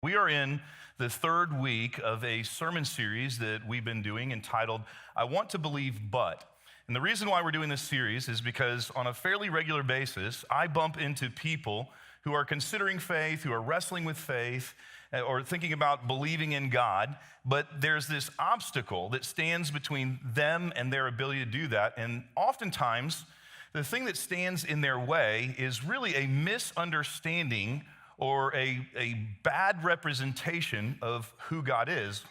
We are in the third week of a sermon series that we've been doing entitled, I Want to Believe But. And the reason why we're doing this series is because on a fairly regular basis, I bump into people who are considering faith, who are wrestling with faith, or thinking about believing in God, but there's this obstacle that stands between them and their ability to do that. And oftentimes, the thing that stands in their way is really a misunderstanding or a bad representation of who God is.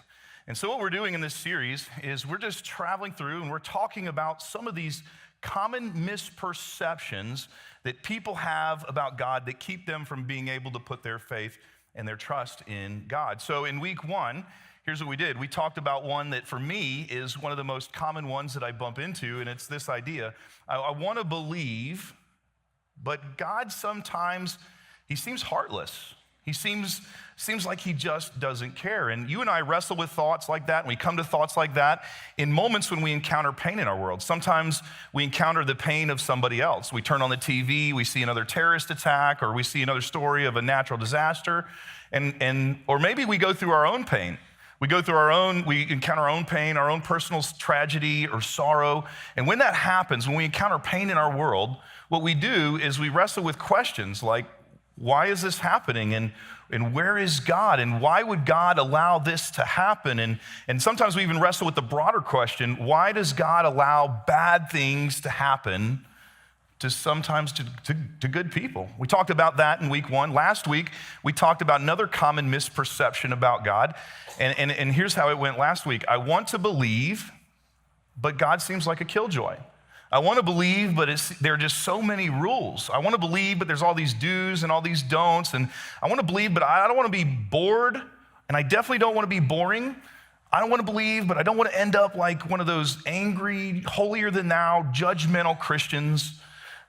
And so what we're doing in this series is we're just traveling through and we're talking about some of these common misperceptions that people have about God that keep them from being able to put their faith and their trust in God. So in week one, here's what we did. We talked about one that for me is one of the most common ones that I bump into, and it's this idea. I want to believe, but God sometimes, he seems heartless. He seems like he just doesn't care. And you and I wrestle with thoughts like that, and we come to thoughts like that in moments when we encounter pain in our world. Sometimes we encounter the pain of somebody else. We turn on the TV, we see another terrorist attack, or we see another story of a natural disaster, or maybe we go through our own pain. We encounter our own pain, our own personal tragedy or sorrow. And when that happens, when we encounter pain in our world, what we do is we wrestle with questions like, why is this happening? And where is God? And why would God allow this to happen? And sometimes we even wrestle with the broader question, why does God allow bad things to happen sometimes to good people? We talked about that in week one. Last week, we talked about another common misperception about God. And here's how it went last week. I want to believe, but God seems like a killjoy. I want to believe, but there are just so many rules. I want to believe, but there's all these do's and all these don'ts. And I want to believe, but I don't want to be bored. And I definitely don't want to be boring. I don't want to believe, but I don't want to end up like one of those angry, holier-than-thou, judgmental Christians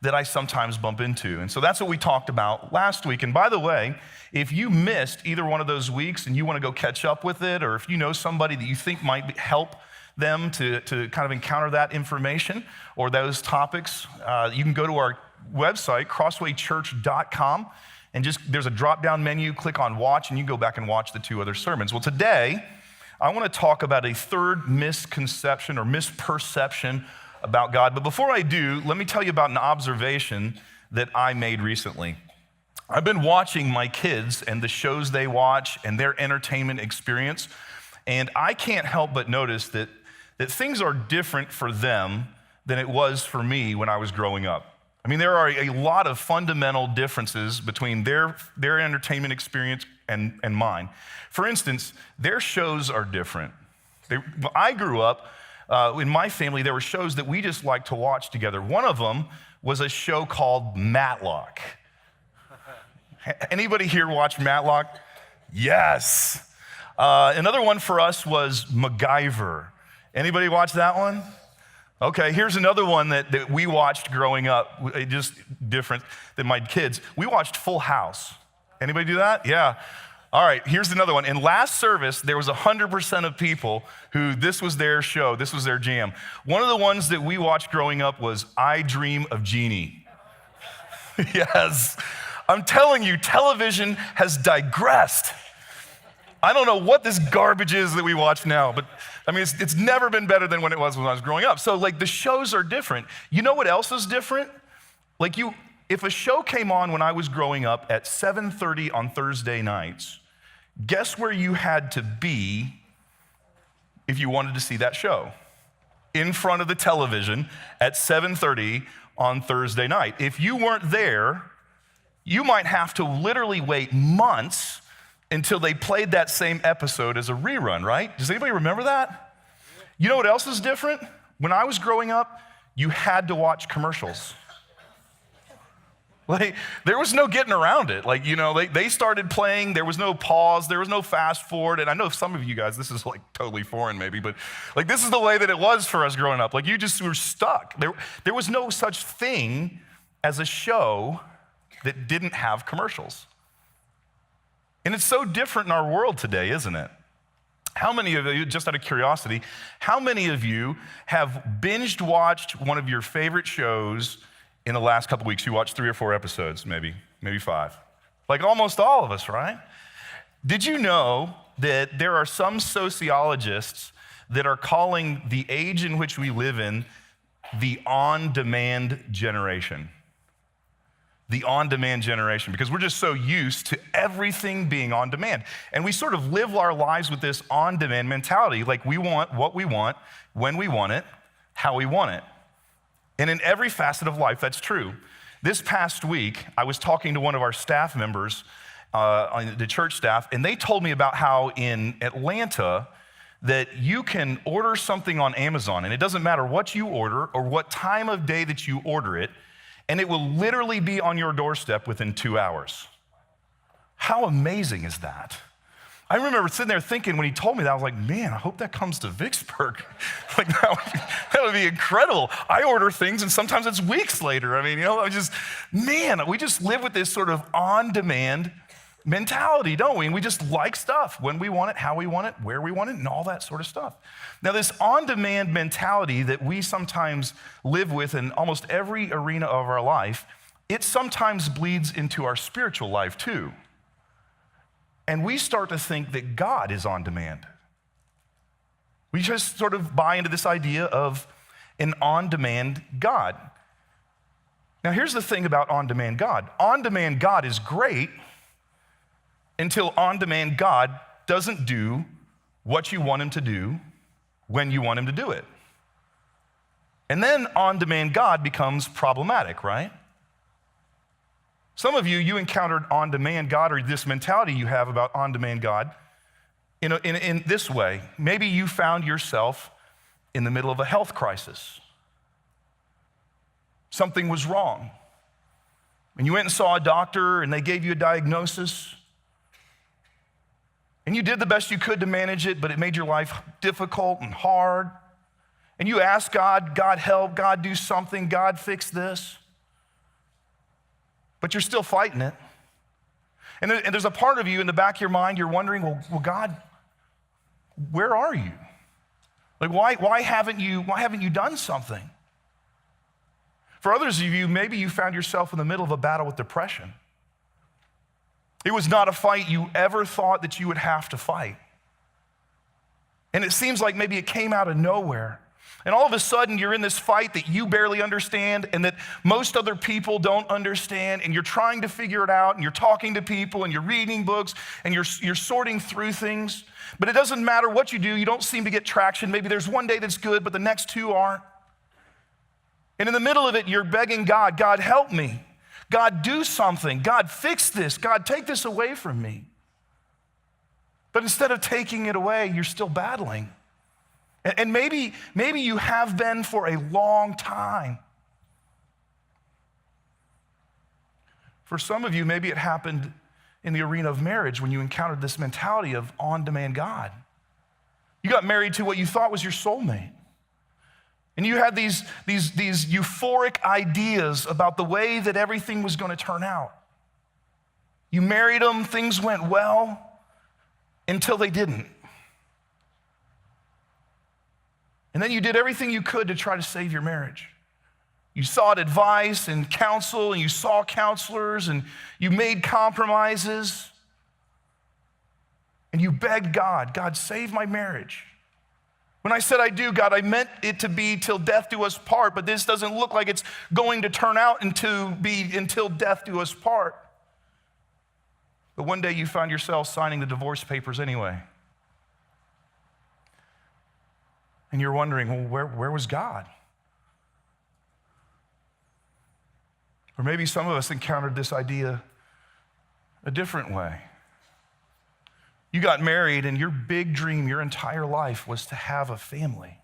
that I sometimes bump into. And so that's what we talked about last week. And by the way, if you missed either one of those weeks and you want to go catch up with it, or if you know somebody that you think might help them to kind of encounter that information or those topics, you can go to our website, crosswaychurch.com, and there's a drop-down menu, click on watch, and you can go back and watch the two other sermons. Well, today, I want to talk about a third misconception or misperception about God. But before I do, let me tell you about an observation that I made recently. I've been watching my kids and the shows they watch and their entertainment experience, and I can't help but notice that things are different for them than it was for me when I was growing up. I mean, there are a lot of fundamental differences between their entertainment experience and mine. For instance, their shows are different. I grew up, in my family, there were shows that we just liked to watch together. One of them was a show called Matlock. Anybody here watch Matlock? Yes. Another one for us was MacGyver. Anybody watch that one? Okay, here's another one that we watched growing up, just different than my kids. We watched Full House. Anybody do that? Yeah. All right, here's another one. In last service, there was 100% of people who this was their show, this was their jam. One of the ones that we watched growing up was I Dream of Jeannie. Yes, I'm telling you, television has digressed. I don't know what this garbage is that we watch now, but I mean, it's never been better than when it was when I was growing up. So like the shows are different. You know what else is different? If a show came on when I was growing up at 7:30 on Thursday nights, guess where you had to be if you wanted to see that show? In front of the television at 7:30 on Thursday night. If you weren't there, you might have to literally wait months until they played that same episode as a rerun, right? Does anybody remember that? You know what else is different? When I was growing up, you had to watch commercials. There was no getting around it. They started playing, there was no pause, there was no fast forward, and I know some of you guys, this is totally foreign maybe, but this is the way that it was for us growing up. You just were stuck. There was no such thing as a show that didn't have commercials. And it's so different in our world today, isn't it? How many of you, just out of curiosity, how many of you have binged watched one of your favorite shows in the last couple weeks? You watched 3 or 4 episodes, maybe 5. Like almost all of us, right? Did you know that there are some sociologists that are calling the age in which we live in the on-demand generation? The on-demand generation, because we're just so used to everything being on demand. And we sort of live our lives with this on-demand mentality, like we want what we want, when we want it, how we want it. And in every facet of life, that's true. This past week, I was talking to one of our staff members, the church staff, and they told me about how in Atlanta, that you can order something on Amazon, and it doesn't matter what you order or what time of day that you order it, and it will literally be on your doorstep within 2 hours. How amazing is that? I remember sitting there thinking when he told me that, I was like, man, I hope that comes to Vicksburg. Like that would be incredible. I order things and sometimes it's weeks later. I mean, we just live with this sort of on-demand mentality, don't we? And we just like stuff when we want it, how we want it, where we want it, and all that sort of stuff. Now, this on-demand mentality that we sometimes live with in almost every arena of our life, it sometimes bleeds into our spiritual life too. And we start to think that God is on demand. We just sort of buy into this idea of an on-demand God. Now, here's the thing about on-demand God. On-demand God is great until on-demand God doesn't do what you want him to do when you want him to do it. And then on-demand God becomes problematic, right? Some of you encountered on-demand God, or this mentality you have about on-demand God in this way. Maybe you found yourself in the middle of a health crisis. Something was wrong. And you went and saw a doctor and they gave you a diagnosis. And you did the best you could to manage it, but it made your life difficult and hard. And you asked God, God help, God do something, God fix this. But you're still fighting it. And there's a part of you in the back of your mind, you're wondering, well God, where are you? Like why haven't you done something? For others of you, maybe you found yourself in the middle of a battle with depression. It was not a fight you ever thought that you would have to fight. And it seems like maybe it came out of nowhere. And all of a sudden, you're in this fight that you barely understand and that most other people don't understand, and you're trying to figure it out, and you're talking to people, and you're reading books, and you're sorting through things. But it doesn't matter what you do, you don't seem to get traction. Maybe there's one day that's good, but the next two aren't. And in the middle of it, you're begging God, God, help me. God, do something. God, fix this. God, take this away from me. But instead of taking it away, you're still battling. And maybe you have been for a long time. For some of you, maybe it happened in the arena of marriage when you encountered this mentality of on-demand God. You got married to what you thought was your soulmate. And you had these euphoric ideas about the way that everything was going to turn out. You married them, things went well, until they didn't. And then you did everything you could to try to save your marriage. You sought advice and counsel, and you saw counselors, and you made compromises. And you begged God, God, save my marriage. When I said I do, God, I meant it to be till death do us part, but this doesn't look like it's going to turn out to be until death do us part. But one day you found yourself signing the divorce papers anyway. And you're wondering, well, where was God? Or maybe some of us encountered this idea a different way. You got married, and your big dream your entire life was to have a family.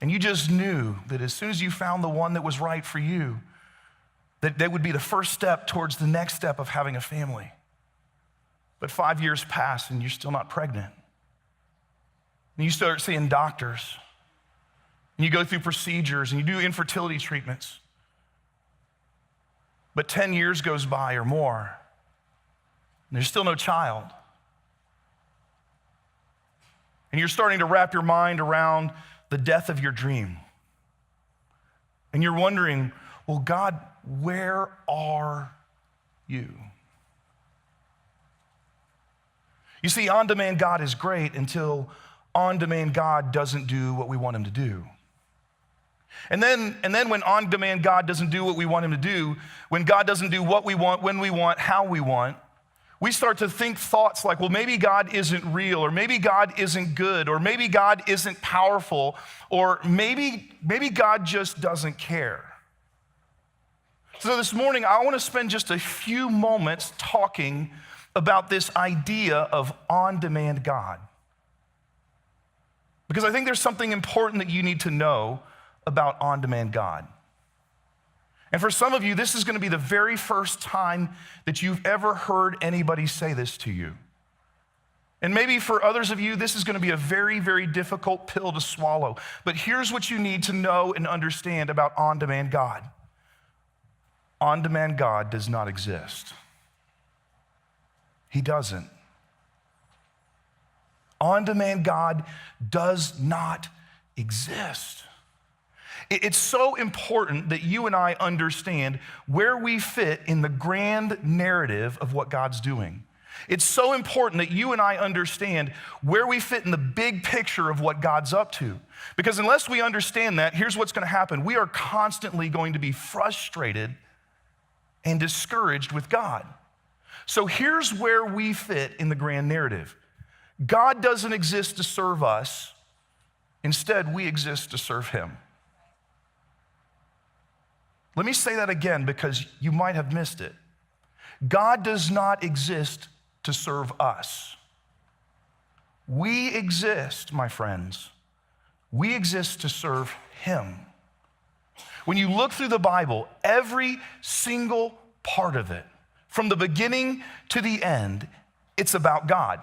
And you just knew that as soon as you found the one that was right for you, that would be the first step towards the next step of having a family. But 5 years pass, and you're still not pregnant. And you start seeing doctors, and you go through procedures, and you do infertility treatments. But 10 years goes by or more, and there's still no child. And you're starting to wrap your mind around the death of your dream. And you're wondering, well, God, where are you? You see, on-demand God is great until on-demand God doesn't do what we want him to do. And then when on-demand God doesn't do what we want him to do, when God doesn't do what we want, when we want, how we want, we start to think thoughts like, well, maybe God isn't real, or maybe God isn't good, or maybe God isn't powerful, or maybe God just doesn't care. So this morning, I want to spend just a few moments talking about this idea of on-demand God. Because I think there's something important that you need to know about on-demand God. And for some of you, this is going to be the very first time that you've ever heard anybody say this to you. And maybe for others of you, this is going to be a very, very difficult pill to swallow. But here's what you need to know and understand about on-demand God. On-demand God does not exist. He doesn't. On-demand God does not exist. It's so important that you and I understand where we fit in the grand narrative of what God's doing. It's so important that you and I understand where we fit in the big picture of what God's up to. Because unless we understand that, here's what's going to happen. We are constantly going to be frustrated and discouraged with God. So here's where we fit in the grand narrative. God doesn't exist to serve us. Instead, we exist to serve him. Let me say that again because you might have missed it. God does not exist to serve us. We exist, my friends. We exist to serve him. When you look through the Bible, every single part of it, from the beginning to the end, it's about God.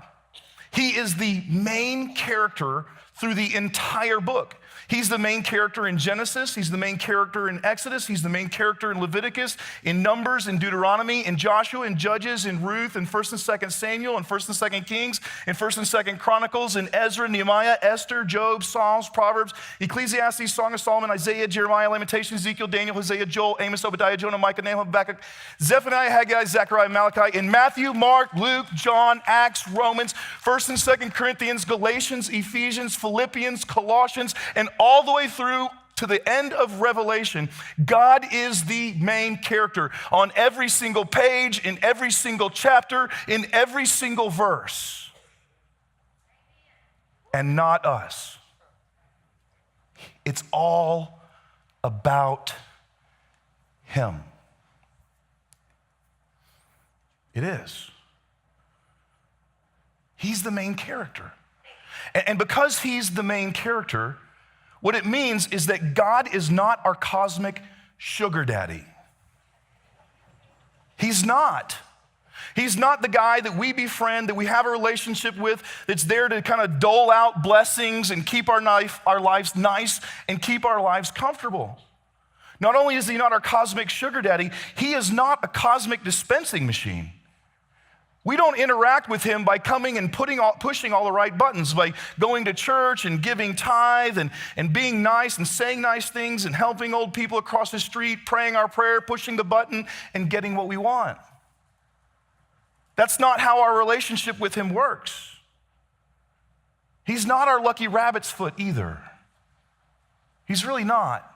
He is the main character through the entire book. He's the main character in Genesis. He's the main character in Exodus. He's the main character in Leviticus, in Numbers, in Deuteronomy, in Joshua, in Judges, in Ruth, in 1st and 2nd Samuel, in 1st and 2nd Kings, in 1st and 2nd Chronicles, in Ezra, Nehemiah, Esther, Job, Psalms, Proverbs, Ecclesiastes, Song of Solomon, Isaiah, Jeremiah, Lamentations, Ezekiel, Daniel, Hosea, Joel, Amos, Obadiah, Jonah, Micah, Nahum, Habakkuk, Zephaniah, Haggai, Zechariah, Malachi, in Matthew, Mark, Luke, John, Acts, Romans, 1st and 2nd Corinthians, Galatians, Ephesians, Philippians, Colossians, and all the way through to the end of Revelation, God is the main character on every single page, in every single chapter, in every single verse. And not us. It's all about him. It is. He's the main character. And because he's the main character, what it means is that God is not our cosmic sugar daddy. He's not. He's not the guy that we befriend, that we have a relationship with, that's there to kind of dole out blessings and keep our lives nice and keep our lives comfortable. Not only is he not our cosmic sugar daddy, he is not a cosmic dispensing machine. We don't interact with him by coming and pushing all the right buttons, by going to church and giving tithe and being nice and saying nice things and helping old people across the street, praying our prayer, pushing the button, and getting what we want. That's not how our relationship with him works. He's not our lucky rabbit's foot either. He's really not.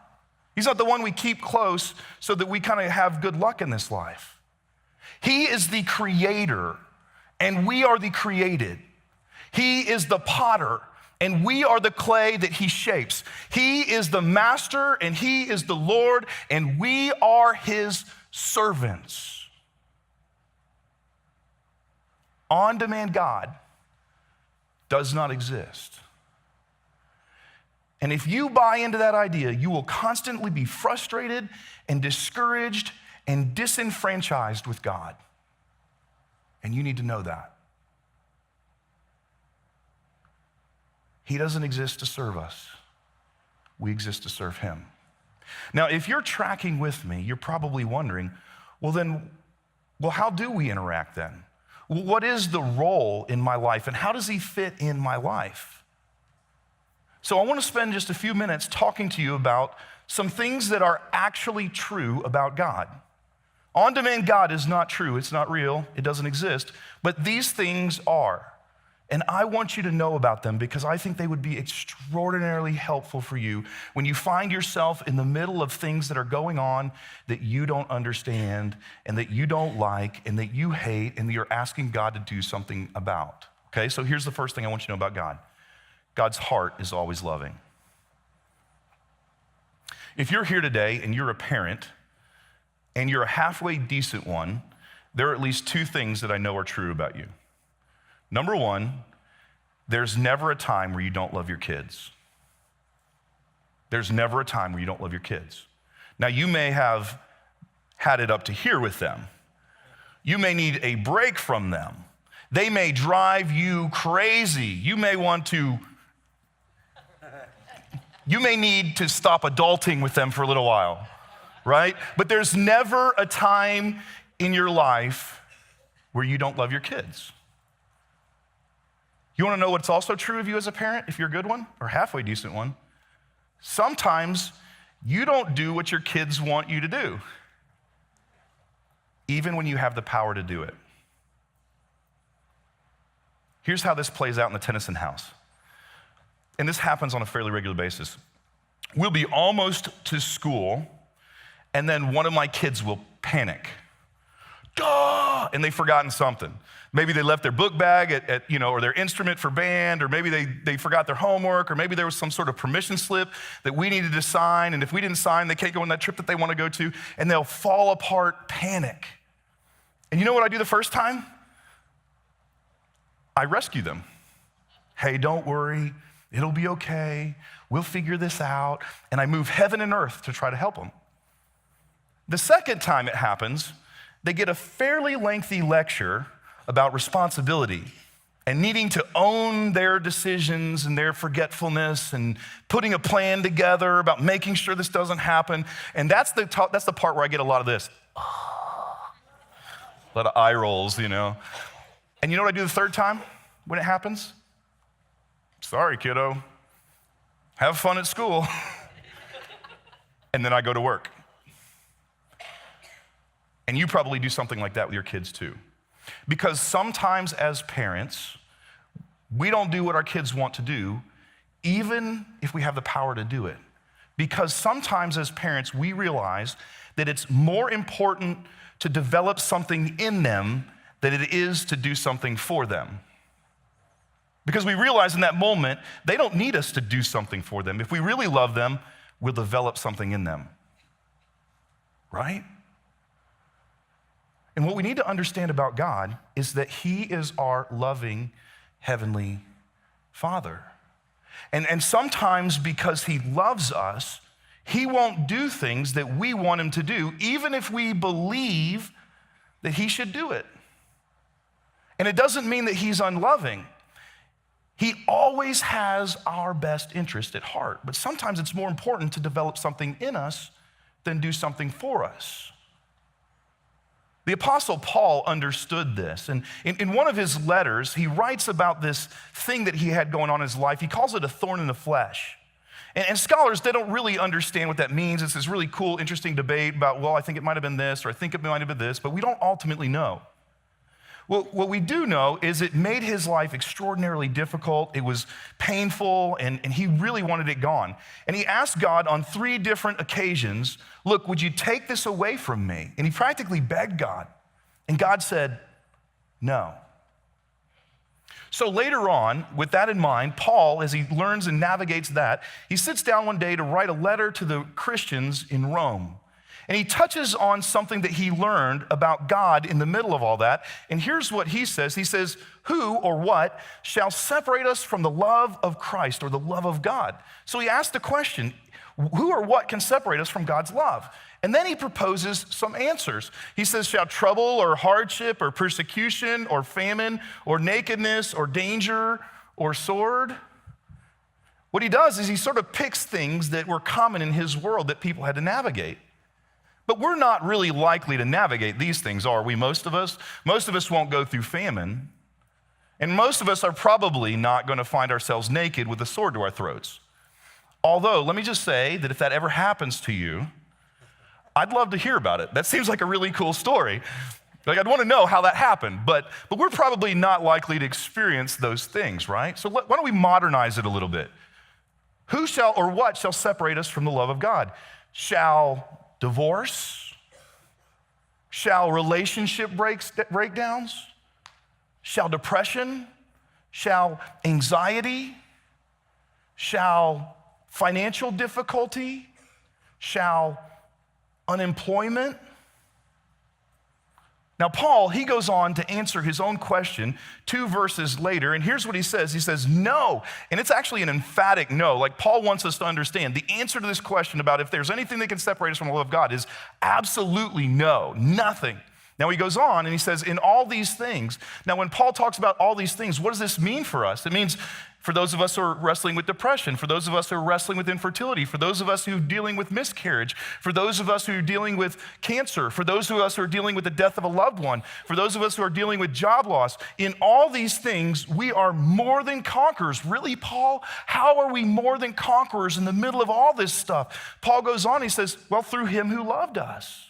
He's not the one we keep close so that we kind of have good luck in this life. He is the creator, and we are the created. He is the potter, and we are the clay that he shapes. He is the master, and he is the Lord, and we are his servants. On-demand God does not exist. And if you buy into that idea, you will constantly be frustrated and discouraged and disenfranchised with God. And you need to know that. He doesn't exist to serve us. We exist to serve him. Now, if you're tracking with me, you're probably wondering, well, how do we interact then? What is the role in my life, and how does he fit in my life? So I want to spend just a few minutes talking to you about some things that are actually true about God. On-demand God is not true. It's not real. It doesn't exist. But these things are. And I want you to know about them because I think they would be extraordinarily helpful for you when you find yourself in the middle of things that are going on that you don't understand and that you don't like and that you hate and that you're asking God to do something about. Okay, so here's the first thing I want you to know about God. God's heart is always loving. If you're here today and you're a parent and you're a halfway decent one, there are at least two things that I know are true about you. Number one, there's never a time where you don't love your kids. There's never a time where you don't love your kids. Now, you may have had it up to here with them. You may need a break from them. They may drive you crazy. You may need to stop adulting with them for a little while, right? But there's never a time in your life where you don't love your kids. You want to know what's also true of you as a parent, if you're a good one or halfway decent one? Sometimes you don't do what your kids want you to do, even when you have the power to do it. Here's how this plays out in the Tennyson house. And this happens on a fairly regular basis. We'll be almost to school, and then one of my kids will panic. Duh! And they've forgotten something. Maybe they left their book bag or their instrument for band, or maybe they forgot their homework, or maybe there was some sort of permission slip that we needed to sign, and if we didn't sign, they can't go on that trip that they want to go to, and they'll fall apart, panic. And you know what I do the first time? I rescue them. Hey, don't worry, it'll be okay, we'll figure this out, and I move heaven and earth to try to help them. The second time it happens, they get a fairly lengthy lecture about responsibility and needing to own their decisions and their forgetfulness and putting a plan together about making sure this doesn't happen. And that's the part where I get a lot of this. A lot of eye rolls, And you know what I do the third time when it happens? Sorry, kiddo. Have fun at school. And then I go to work. And you probably do something like that with your kids too. Because sometimes as parents, we don't do what our kids want to do, even if we have the power to do it. Because sometimes as parents, we realize that it's more important to develop something in them than it is to do something for them. Because we realize in that moment, they don't need us to do something for them. If we really love them, we'll develop something in them. Right? And what we need to understand about God is that He is our loving Heavenly Father. And sometimes because He loves us, He won't do things that we want Him to do, even if we believe that He should do it. And it doesn't mean that He's unloving. He always has our best interest at heart. But sometimes it's more important to develop something in us than do something for us. The Apostle Paul understood this, and in one of his letters, he writes about this thing that he had going on in his life. He calls it a thorn in the flesh. And scholars, they don't really understand what that means. It's this really cool, interesting debate about, well, I think it might have been this, or I think it might have been this, but we don't ultimately know. Well, what we do know is it made his life extraordinarily difficult. It was painful, and he really wanted it gone. And he asked God on 3 different occasions, look, would you take this away from me? And he practically begged God. And God said, no. So later on, with that in mind, Paul, as he learns and navigates that, he sits down one day to write a letter to the Christians in Rome. And he touches on something that he learned about God in the middle of all that. And here's what he says. He says, who or what shall separate us from the love of Christ or the love of God? So he asked the question, who or what can separate us from God's love? And then he proposes some answers. He says, shall trouble or hardship or persecution or famine or nakedness or danger or sword? What he does is he sort of picks things that were common in his world that people had to navigate. But we're not really likely to navigate these things, are we, most of us? Most of us won't go through famine. And most of us are probably not going to find ourselves naked with a sword to our throats. Although, let me just say that if that ever happens to you, I'd love to hear about it. That seems like a really cool story. Like, I'd want to know how that happened, but we're probably not likely to experience those things, right? So why don't we modernize it a little bit? Who shall or what shall separate us from the love of God? Shall divorce? Shall relationship breakdowns? Shall depression? Shall anxiety? Shall financial difficulty? Shall unemployment? Now, Paul, he goes on to answer his own question 2 verses later, and here's what he says. He says, no, and it's actually an emphatic no. Like, Paul wants us to understand the answer to this question about if there's anything that can separate us from the love of God is absolutely no, nothing. Now, he goes on and he says, in all these things. Now, when Paul talks about all these things, what does this mean for us? It means for those of us who are wrestling with depression, for those of us who are wrestling with infertility, for those of us who are dealing with miscarriage, for those of us who are dealing with cancer, for those of us who are dealing with the death of a loved one, for those of us who are dealing with job loss. In all these things, we are more than conquerors. Really, Paul? How are we more than conquerors in the middle of all this stuff? Paul goes on, he says, well, through him who loved us.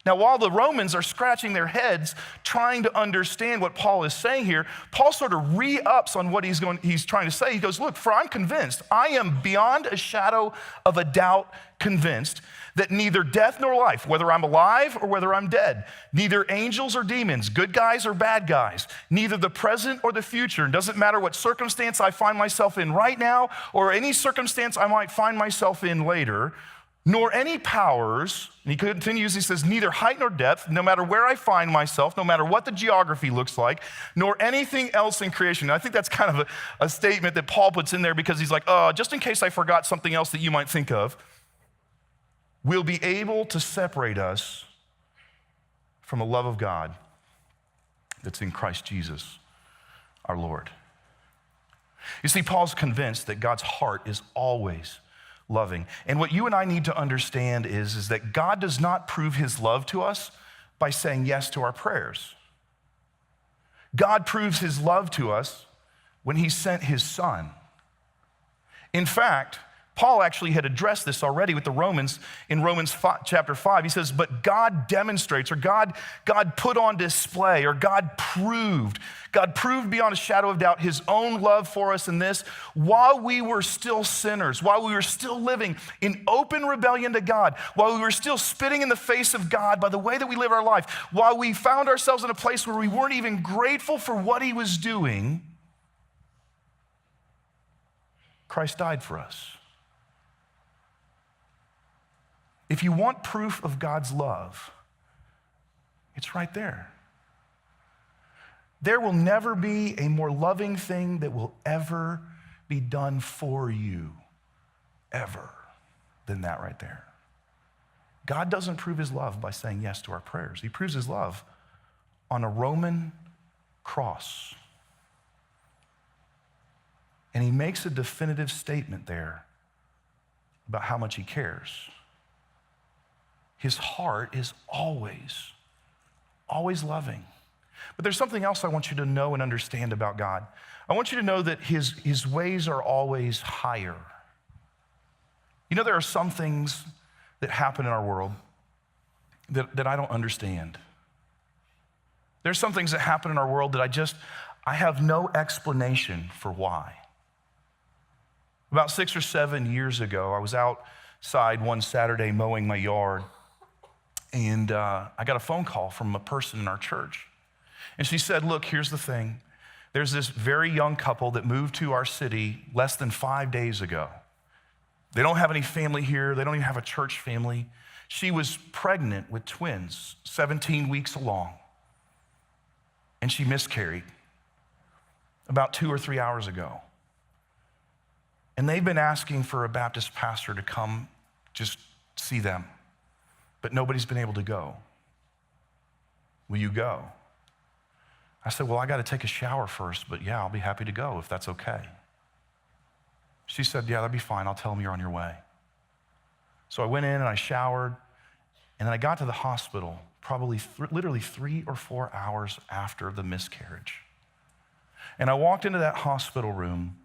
Now, while the Romans are scratching their heads trying to understand what Paul is saying here, Paul sort of re-ups on what he's trying to say. He goes, look, for I'm convinced, I am beyond a shadow of a doubt convinced that neither death nor life, whether I'm alive or whether I'm dead, neither angels or demons, good guys or bad guys, neither the present or the future, it doesn't matter what circumstance I find myself in right now or any circumstance I might find myself in later, nor any powers, and he continues, he says, neither height nor depth, no matter where I find myself, no matter what the geography looks like, nor anything else in creation. And I think that's kind of a statement that Paul puts in there because he's like, just in case I forgot something else that you might think of, will be able to separate us from the love of God that's in Christ Jesus, our Lord. You see, Paul's convinced that God's heart is always loving. And what you and I need to understand is that God does not prove his love to us by saying yes to our prayers. God proves his love to us when he sent his son. In fact, Paul actually had addressed this already with the Romans in Romans chapter 5. He says, but God demonstrates, or God put on display, or God proved beyond a shadow of doubt his own love for us in this, while we were still sinners, while we were still living in open rebellion to God, while we were still spitting in the face of God by the way that we live our life, while we found ourselves in a place where we weren't even grateful for what he was doing, Christ died for us. If you want proof of God's love, it's right there. There will never be a more loving thing that will ever be done for you, ever, than that right there. God doesn't prove his love by saying yes to our prayers. He proves his love on a Roman cross. And he makes a definitive statement there about how much he cares. His heart is always loving. But there's something else I want you to know and understand about God. I want you to know that his ways are always higher. You know, there are some things that happen in our world that I don't understand. There's some things that happen in our world that I have no explanation for why. About 6 or 7 years ago, I was outside one Saturday mowing my yard, and I got a phone call from a person in our church. And she said, look, here's the thing. There's this very young couple that moved to our city less than 5 days ago. They don't have any family here. They don't even have a church family. She was pregnant with twins, 17 weeks along. And she miscarried about 2 or 3 hours ago. And they've been asking for a Baptist pastor to come just see them. But nobody's been able to go. Will you go? I said, well, I got to take a shower first, but yeah, I'll be happy to go if that's okay. She said, yeah, that'd be fine. I'll tell them you're on your way. So I went in and I showered, and then I got to the hospital probably literally 3 or 4 hours after the miscarriage. And I walked into that hospital room,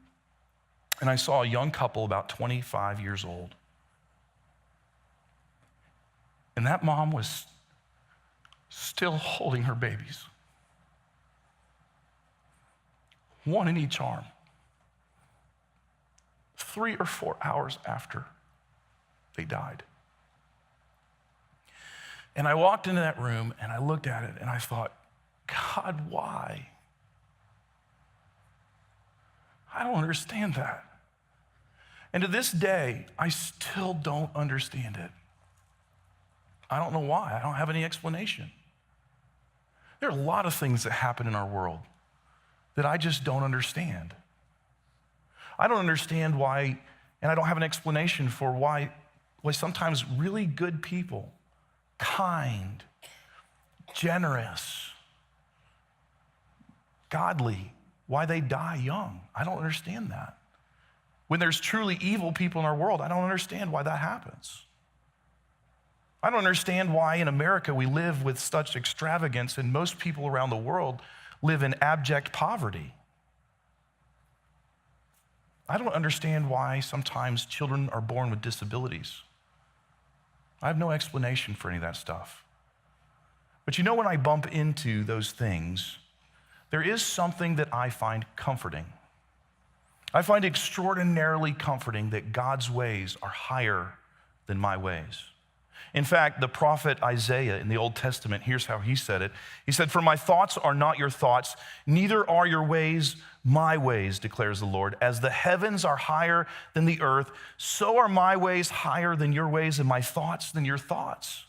and I saw a young couple about 25 years old. And that mom was still holding her babies, one in each arm, 3 or 4 hours after they died. And I walked into that room and I looked at it and I thought, God, why? I don't understand that. And to this day, I still don't understand it. I don't know why. I don't have any explanation. There are a lot of things that happen in our world that I just don't understand. I don't understand why, and I don't have an explanation for why sometimes really good people, kind, generous, godly, why they die young. I don't understand that. When there's truly evil people in our world, I don't understand why that happens. I don't understand why in America we live with such extravagance and most people around the world live in abject poverty. I don't understand why sometimes children are born with disabilities. I have no explanation for any of that stuff. But you know, when I bump into those things, there is something that I find comforting. I find extraordinarily comforting that God's ways are higher than my ways. In fact, the prophet Isaiah in the Old Testament, here's how he said it. He said, "For my thoughts are not your thoughts, neither are your ways my ways, declares the Lord. As the heavens are higher than the earth, so are my ways higher than your ways and my thoughts than your thoughts."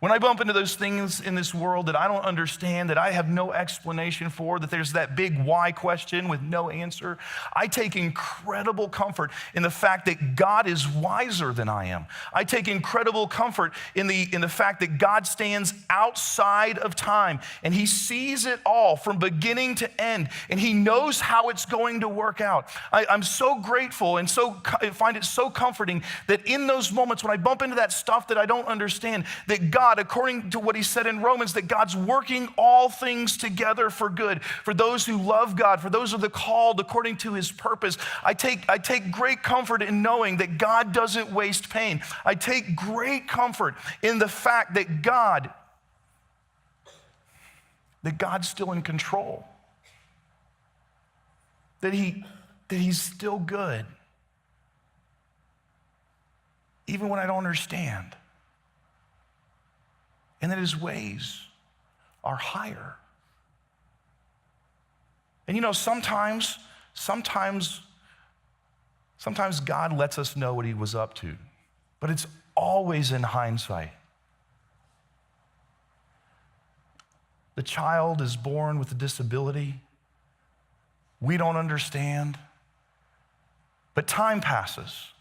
When I bump into those things in this world that I don't understand, that I have no explanation for, that there's that big why question with no answer, I take incredible comfort in the fact that God is wiser than I am. I take incredible comfort in the fact that God stands outside of time and he sees it all from beginning to end and he knows how it's going to work out. I'm so grateful and I find it so comforting that in those moments when I bump into that stuff that I don't understand, that God, according to what he said in Romans, that God's working all things together for good, for those who love God, for those who are the called according to his purpose. I take great comfort in knowing that God doesn't waste pain. I take great comfort in the fact that God's still in control, that he's still good, even when I don't understand. And that his ways are higher. And you know, sometimes God lets us know what he was up to, but it's always in hindsight. The child is born with a disability. We don't understand. But time passes,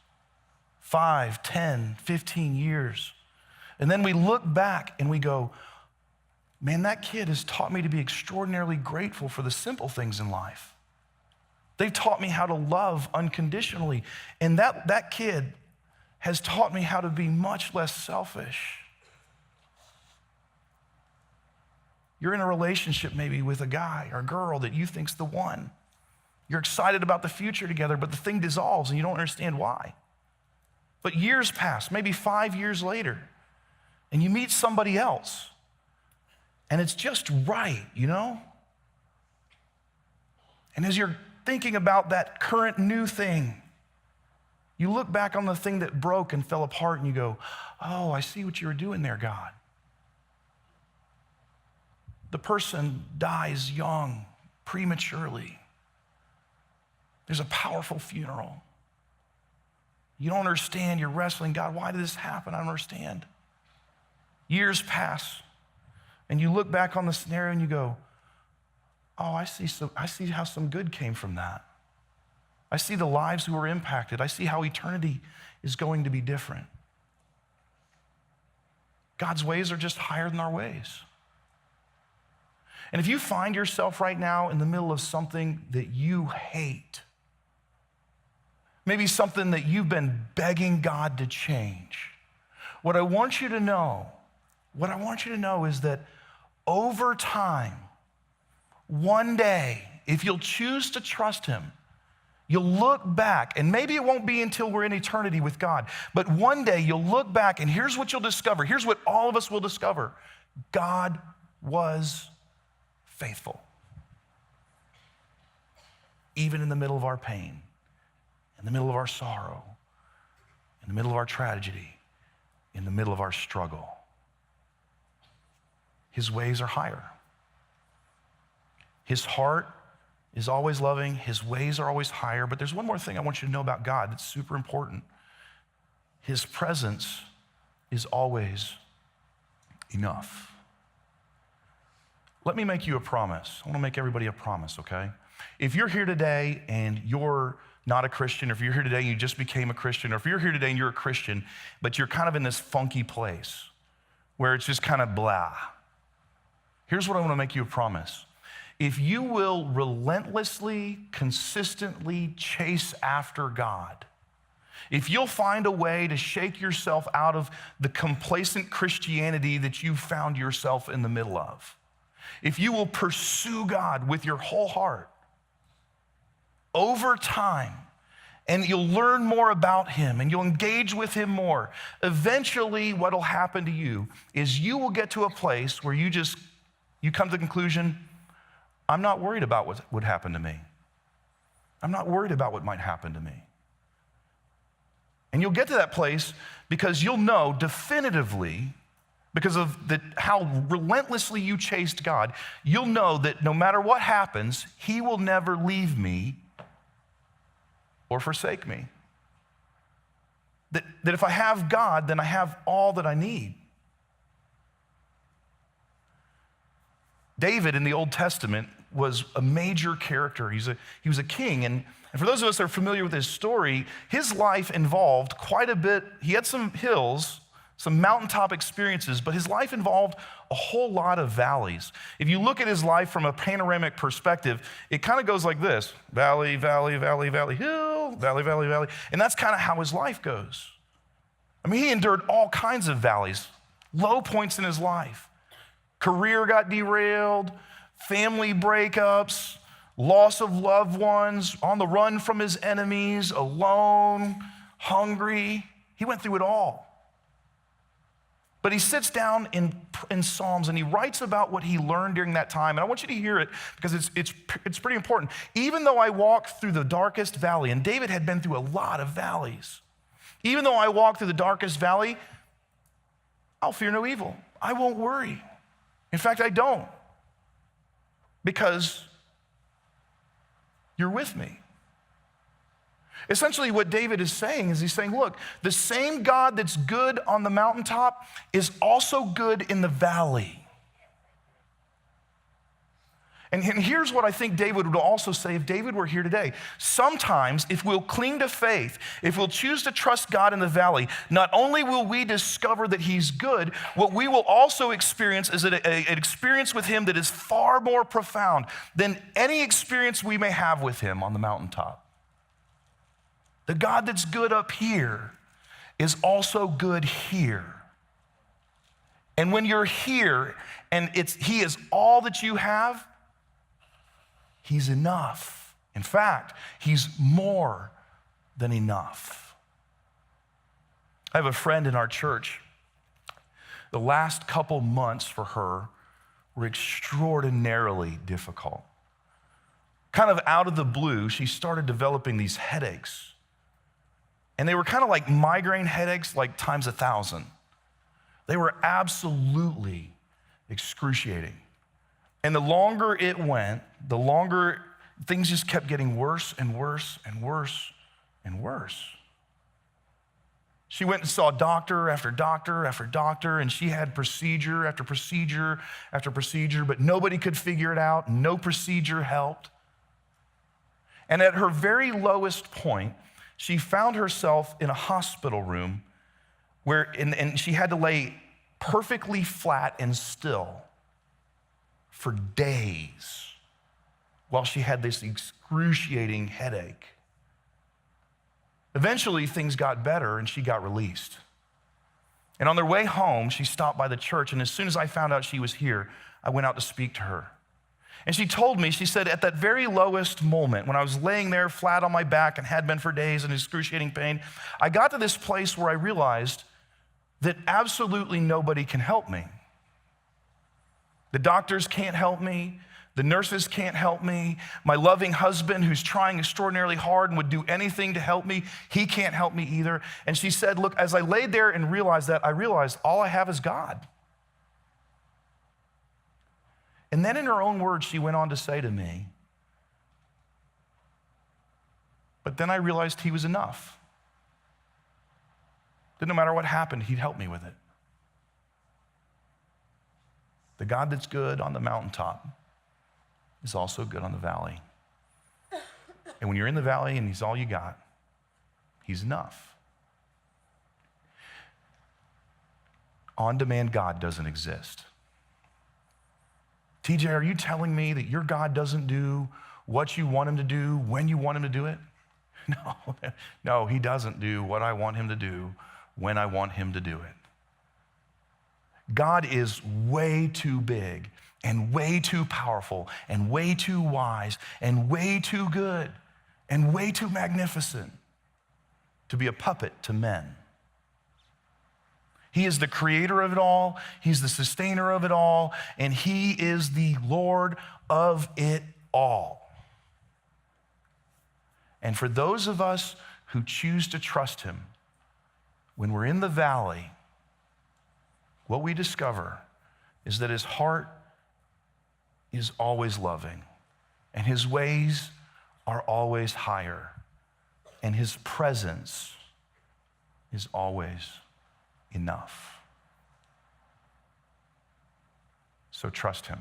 5, 10, 15 years. And then we look back and we go, man, that kid has taught me to be extraordinarily grateful for the simple things in life. They've taught me how to love unconditionally. And that kid has taught me how to be much less selfish. You're in a relationship maybe with a guy or a girl that you think's the one. You're excited about the future together, but the thing dissolves and you don't understand why. But years pass, maybe 5 years later, and you meet somebody else, and it's just right, you know? And as you're thinking about that current new thing, you look back on the thing that broke and fell apart, and you go, oh, I see what you were doing there, God. The person dies young, prematurely. There's a powerful funeral. You don't understand, you're wrestling, God, why did this happen? I don't understand. Years pass, and you look back on the scenario and you go, oh, I see how some good came from that. I see the lives who were impacted. I see how eternity is going to be different. God's ways are just higher than our ways. And if you find yourself right now in the middle of something that you hate, maybe something that you've been begging God to change, what I want you to know is that over time, one day, if you'll choose to trust him, You'll look back, and maybe it won't be until we're in eternity with God, but one day you'll look back, and here's what you'll discover. Here's what all of us will discover. God was faithful. Even in the middle of our pain, in the middle of our sorrow, in the middle of our tragedy, in the middle of our struggle. His ways are higher. His heart is always loving. His ways are always higher. But there's one more thing I want you to know about God that's super important. His presence is always enough. Let me make you a promise. I want to make everybody a promise, okay? If you're here today and you're not a Christian, or if you're here today and you just became a Christian, or if you're here today and you're a Christian, but you're kind of in this funky place where it's just kind of blah, here's what I want to make you a promise. If you will relentlessly, consistently chase after God, if you'll find a way to shake yourself out of the complacent Christianity that you found yourself in the middle of, if you will pursue God with your whole heart, over time, and you'll learn more about him and you'll engage with him more, eventually what'll happen to you is you will get to a place where you come to the conclusion, I'm not worried about what would happen to me. I'm not worried about what might happen to me. And you'll get to that place because you'll know definitively, because of how relentlessly you chased God, you'll know that no matter what happens, he will never leave me or forsake me. That if I have God, then I have all that I need. David in the Old Testament was a major character. He was a king, and for those of us that are familiar with his story, his life involved quite a bit. He had some hills, some mountaintop experiences, but his life involved a whole lot of valleys. If you look at his life from a panoramic perspective, it kind of goes like this: valley, valley, valley, valley, hill, valley, valley, valley. And that's kind of how his life goes. I mean, he endured all kinds of valleys, low points in his life. Career got derailed, family breakups, loss of loved ones, on the run from his enemies, alone, hungry. He went through it all. But he sits down in Psalms and he writes about what he learned during that time. And I want you to hear it because it's pretty important. Even though I walk through the darkest valley, and David had been through a lot of valleys. Even though I walk through the darkest valley, I'll fear no evil. I won't worry. In fact, I don't. Because you're with me. Essentially, what David is saying is he's saying, look, the same God that's good on the mountaintop is also good in the valley. And here's what I think David would also say if David were here today. Sometimes, if we'll cling to faith, if we'll choose to trust God in the valley, not only will we discover that he's good, what we will also experience is an experience with him that is far more profound than any experience we may have with him on the mountaintop. The God that's good up here is also good here. And when you're here and he is all that you have, he's enough. In fact, he's more than enough. I have a friend in our church. The last couple months for her were extraordinarily difficult. Kind of out of the blue, she started developing these headaches. And they were kind of like migraine headaches, like times 1,000. They were absolutely excruciating. And the longer it went, the longer things just kept getting worse and worse and worse and worse. She went and saw doctor after doctor after doctor, and she had procedure after procedure after procedure, but nobody could figure it out. No procedure helped. And at her very lowest point, she found herself in a hospital room and she had to lay perfectly flat and still for days while she had this excruciating headache. Eventually, things got better and she got released. And on their way home, she stopped by the church, and as soon as I found out she was here, I went out to speak to her. And she told me, she said, at that very lowest moment, when I was laying there flat on my back and had been for days in excruciating pain, I got to this place where I realized that absolutely nobody can help me. The doctors can't help me. The nurses can't help me. My loving husband, who's trying extraordinarily hard and would do anything to help me, he can't help me either. And she said, look, as I laid there and realized that, I realized all I have is God. And then in her own words, she went on to say to me, but then I realized he was enough. That no matter what happened, he'd help me with it. The God that's good on the mountaintop is also good on the valley. And when you're in the valley and he's all you got, he's enough. On-demand God doesn't exist. TJ, are you telling me that your God doesn't do what you want him to do when you want him to do it? No, he doesn't do what I want him to do when I want him to do it. God is way too big and way too powerful and way too wise and way too good and way too magnificent to be a puppet to men. He is the creator of it all, he's the sustainer of it all, and he is the Lord of it all. And for those of us who choose to trust him, when we're in the valley, what we discover is that his heart is always loving, and his ways are always higher, and his presence is always enough. So trust him.